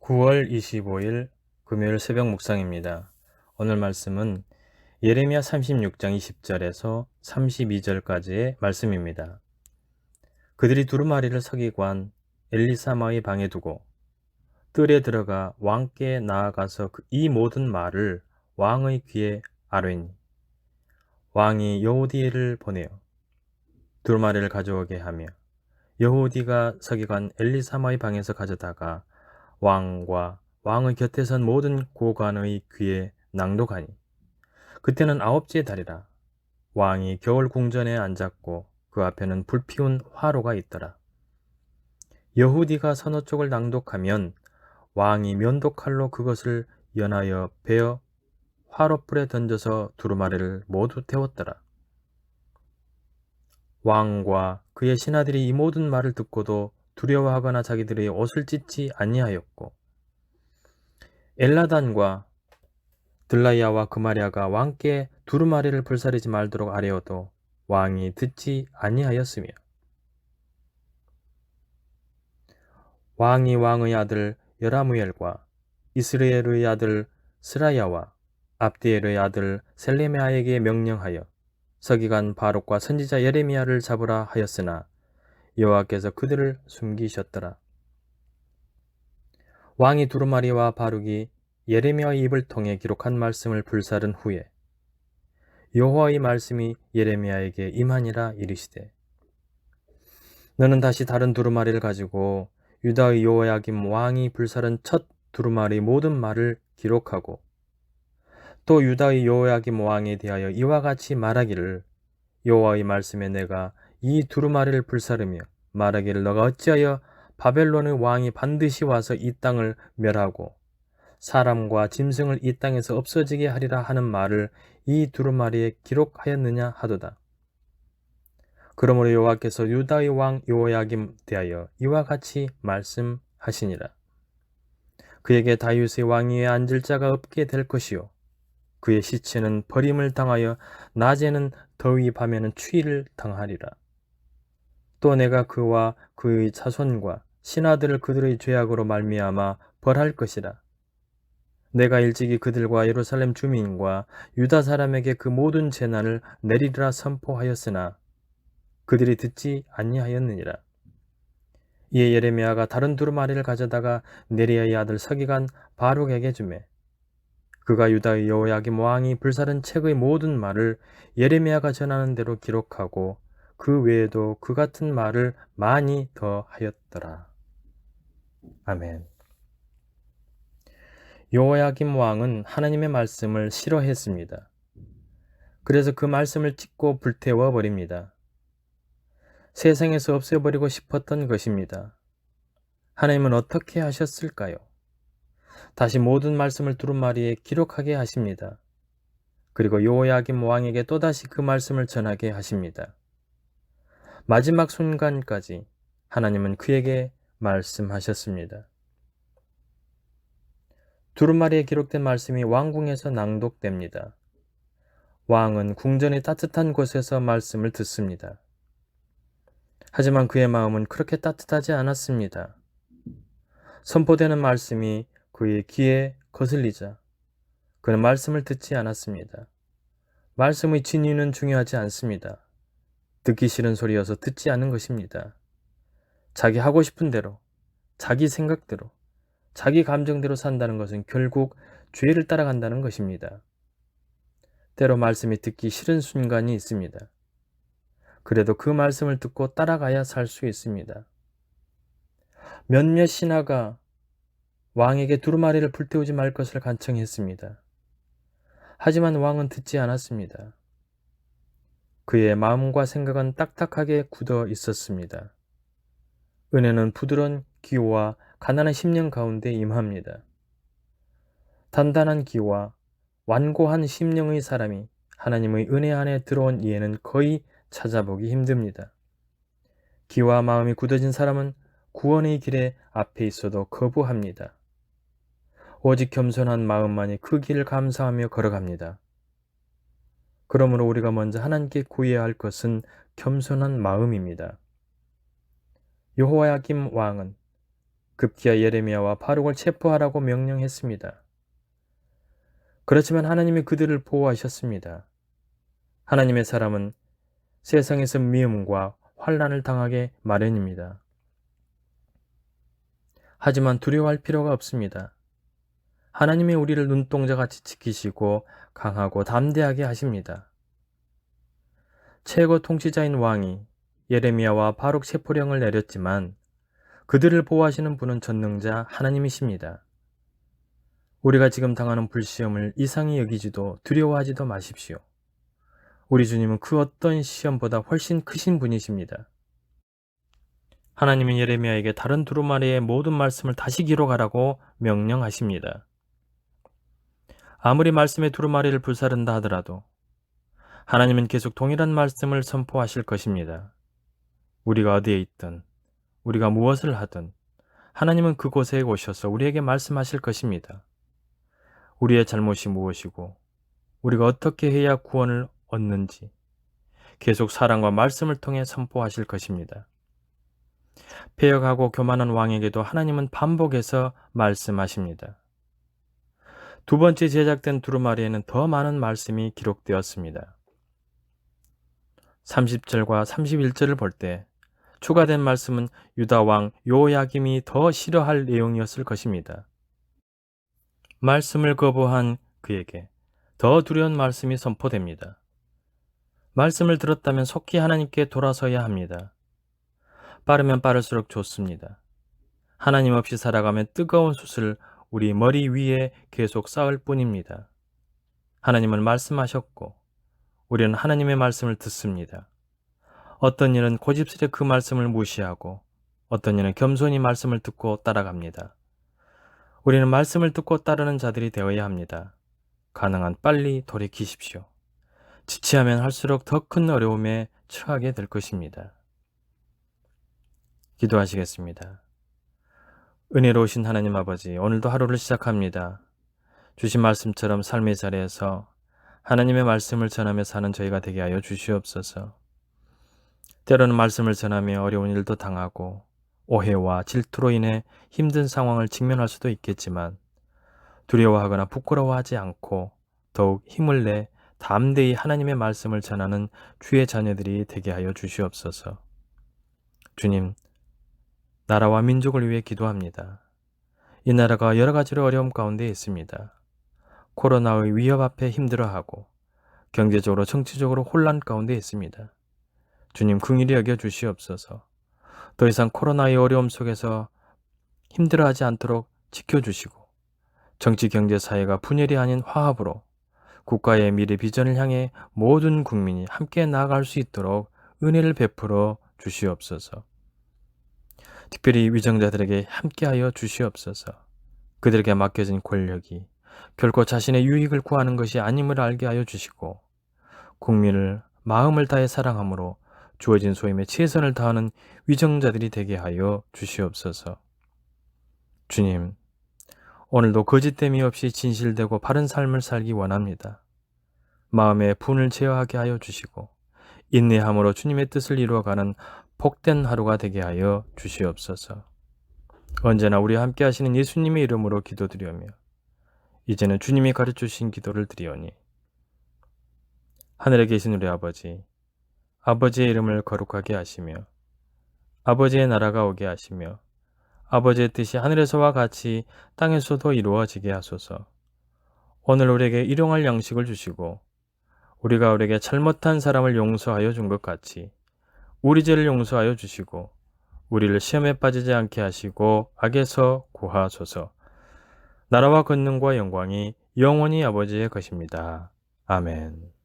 9월 25일 금요일 새벽 묵상입니다. 오늘 말씀은 예레미야 36장 20절에서 32절까지의 말씀입니다. 그들이 두루마리를 서기관 엘리사마의 방에 두고 뜰에 들어가 왕께 나아가서 이 모든 말을 왕의 귀에 아뢰니 왕이 여호디를 보내어 두루마리를 가져오게 하며 여호디가 서기관 엘리사마의 방에서 가져다가 왕과 왕의 곁에 선 모든 고관의 귀에 낭독하니 그때는 아홉째 달이라. 왕이 겨울 궁전에 앉았고 그 앞에는 불피운 화로가 있더라. 여후디가 서너 쪽을 낭독하면 왕이 면도칼로 그것을 연하여 베어 화롯불에 던져서 두루마리를 모두 태웠더라. 왕과 그의 신하들이 이 모든 말을 듣고도 두려워하거나 자기들의 옷을 찢지 아니하였고 엘라단과 들라이아와 그마리아가 왕께 두루마리를 불사르지 말도록 아뢰어도 왕이 듣지 아니하였으며 왕이 왕의 아들 여라무엘과 이스라엘의 아들 스라야와 압디엘의 아들 셀레메아에게 명령하여 서기관 바룩과 선지자 예레미야를 잡으라 하였으나 여호와께서 그들을 숨기셨더라. 왕이 두루마리와 바룩이 예레미야의 입을 통해 기록한 말씀을 불사른 후에 여호와의 말씀이 예레미야에게 임하니라 이르시되 너는 다시 다른 두루마리를 가지고 유다의 여호야김 왕이 불사른 첫 두루마리 모든 말을 기록하고 또 유다의 여호야김 왕에 대하여 이와 같이 말하기를 여호와의 말씀에 내가 이 두루마리를 불사르며 말하기를 너가 어찌하여 바벨론의 왕이 반드시 와서 이 땅을 멸하고 사람과 짐승을 이 땅에서 없어지게 하리라 하는 말을 이 두루마리에 기록하였느냐 하도다. 그러므로 여호와께서 유다의 왕 여호야김 대하여 이와 같이 말씀하시니라. 그에게 다윗의 왕위에 앉을 자가 없게 될 것이요 그의 시체는 버림을 당하여 낮에는 더위 밤에는 추위를 당하리라. 또 내가 그와 그의 자손과 신하들을 그들의 죄악으로 말미암아 벌할 것이라. 내가 일찍이 그들과 예루살렘 주민과 유다 사람에게 그 모든 재난을 내리리라 선포하였으나 그들이 듣지 아니하였느니라. 이에 예레미야가 다른 두루마리를 가져다가 네리야의 아들 서기관 바룩에게 주매 그가 유다의 여호야김 왕이 불사른 책의 모든 말을 예레미야가 전하는 대로 기록하고 그 외에도 그 같은 말을 많이 더 하였더라. 아멘. 여호야김 왕은 하나님의 말씀을 싫어했습니다. 그래서 그 말씀을 찢고 불태워 버립니다. 세상에서 없애버리고 싶었던 것입니다. 하나님은 어떻게 하셨을까요? 다시 모든 말씀을 두루마리에 기록하게 하십니다. 그리고 여호야김 왕에게 또다시 그 말씀을 전하게 하십니다. 마지막 순간까지 하나님은 그에게 말씀하셨습니다. 두루마리에 기록된 말씀이 왕궁에서 낭독됩니다. 왕은 궁전의 따뜻한 곳에서 말씀을 듣습니다. 하지만 그의 마음은 그렇게 따뜻하지 않았습니다. 선포되는 말씀이 그의 귀에 거슬리자 그는 말씀을 듣지 않았습니다. 말씀의 진위는 중요하지 않습니다. 듣기 싫은 소리여서 듣지 않은 것입니다. 자기 하고 싶은 대로, 자기 생각대로, 자기 감정대로 산다는 것은 결국 죄를 따라간다는 것입니다. 때로 말씀이 듣기 싫은 순간이 있습니다. 그래도 그 말씀을 듣고 따라가야 살 수 있습니다. 몇몇 신하가 왕에게 두루마리를 불태우지 말 것을 간청했습니다. 하지만 왕은 듣지 않았습니다. 그의 마음과 생각은 딱딱하게 굳어 있었습니다. 은혜는 부드러운 기호와 가난한 심령 가운데 임합니다. 단단한 기와 완고한 심령의 사람이 하나님의 은혜 안에 들어온 이에는 거의 찾아보기 힘듭니다. 기와 마음이 굳어진 사람은 구원의 길에 앞에 있어도 거부합니다. 오직 겸손한 마음만이 그 길을 감사하며 걸어갑니다. 그러므로 우리가 먼저 하나님께 구해야 할 것은 겸손한 마음입니다. 여호야김 왕은 급기야 예레미야와 바룩을 체포하라고 명령했습니다. 그렇지만 하나님이 그들을 보호하셨습니다. 하나님의 사람은 세상에서 미움과 환난을 당하게 마련입니다. 하지만 두려워할 필요가 없습니다. 하나님이 우리를 눈동자같이 지키시고 강하고 담대하게 하십니다. 최고 통치자인 왕이 예레미야와 바룩 체포령을 내렸지만 그들을 보호하시는 분은 전능자 하나님이십니다. 우리가 지금 당하는 불시험을 이상히 여기지도 두려워하지도 마십시오. 우리 주님은 그 어떤 시험보다 훨씬 크신 분이십니다. 하나님은 예레미야에게 다른 두루마리의 모든 말씀을 다시 기록하라고 명령하십니다. 아무리 말씀의 두루마리를 불사른다 하더라도 하나님은 계속 동일한 말씀을 선포하실 것입니다. 우리가 어디에 있든 우리가 무엇을 하든 하나님은 그곳에 오셔서 우리에게 말씀하실 것입니다. 우리의 잘못이 무엇이고 우리가 어떻게 해야 구원을 얻는지 계속 사랑과 말씀을 통해 선포하실 것입니다. 패역하고 교만한 왕에게도 하나님은 반복해서 말씀하십니다. 두 번째 제작된 두루마리에는 더 많은 말씀이 기록되었습니다. 30절과 31절을 볼 때 추가된 말씀은 유다 왕 요야김이 더 싫어할 내용이었을 것입니다. 말씀을 거부한 그에게 더 두려운 말씀이 선포됩니다. 말씀을 들었다면 속히 하나님께 돌아서야 합니다. 빠르면 빠를수록 좋습니다. 하나님 없이 살아가면 뜨거운 숯을 우리 머리 위에 계속 쌓을 뿐입니다. 하나님은 말씀하셨고 우리는 하나님의 말씀을 듣습니다. 어떤 일은 고집스레 그 말씀을 무시하고 어떤 일은 겸손히 말씀을 듣고 따라갑니다. 우리는 말씀을 듣고 따르는 자들이 되어야 합니다. 가능한 빨리 돌이키십시오. 지체하면 할수록 더 큰 어려움에 처하게 될 것입니다. 기도하시겠습니다. 은혜로우신 하나님 아버지, 오늘도 하루를 시작합니다. 주신 말씀처럼 삶의 자리에서 하나님의 말씀을 전하며 사는 저희가 되게 하여 주시옵소서. 때로는 말씀을 전하며 어려운 일도 당하고 오해와 질투로 인해 힘든 상황을 직면할 수도 있겠지만 두려워하거나 부끄러워하지 않고 더욱 힘을 내 담대히 하나님의 말씀을 전하는 주의 자녀들이 되게 하여 주시옵소서. 주님, 나라와 민족을 위해 기도합니다. 이 나라가 여러 가지로 어려움 가운데 있습니다. 코로나의 위협 앞에 힘들어하고 경제적으로 정치적으로 혼란 가운데 있습니다. 주님, 긍휼히 여겨 주시옵소서. 더 이상 코로나의 어려움 속에서 힘들어하지 않도록 지켜주시고 정치, 경제, 사회가 분열이 아닌 화합으로 국가의 미래 비전을 향해 모든 국민이 함께 나아갈 수 있도록 은혜를 베풀어 주시옵소서. 특별히 위정자들에게 함께하여 주시옵소서. 그들에게 맡겨진 권력이 결코 자신의 유익을 구하는 것이 아님을 알게 하여 주시고 국민을 마음을 다해 사랑함으로 주어진 소임에 최선을 다하는 위정자들이 되게 하여 주시옵소서. 주님, 오늘도 거짓됨이 없이 진실되고 바른 삶을 살기 원합니다. 마음의 분을 제어하게 하여 주시고 인내함으로 주님의 뜻을 이루어가는 복된 하루가 되게 하여 주시옵소서. 언제나 우리와 함께 하시는 예수님의 이름으로 기도드리오며 이제는 주님이 가르쳐주신 기도를 드리오니 하늘에 계신 우리 아버지, 아버지의 이름을 거룩하게 하시며 아버지의 나라가 오게 하시며 아버지의 뜻이 하늘에서와 같이 땅에서도 이루어지게 하소서. 오늘 우리에게 일용할 양식을 주시고 우리가 우리에게 잘못한 사람을 용서하여 준 것 같이 우리 죄를 용서하여 주시고 우리를 시험에 빠지지 않게 하시고 악에서 구하소서. 나라와 권능과 영광이 영원히 아버지의 것입니다. 아멘.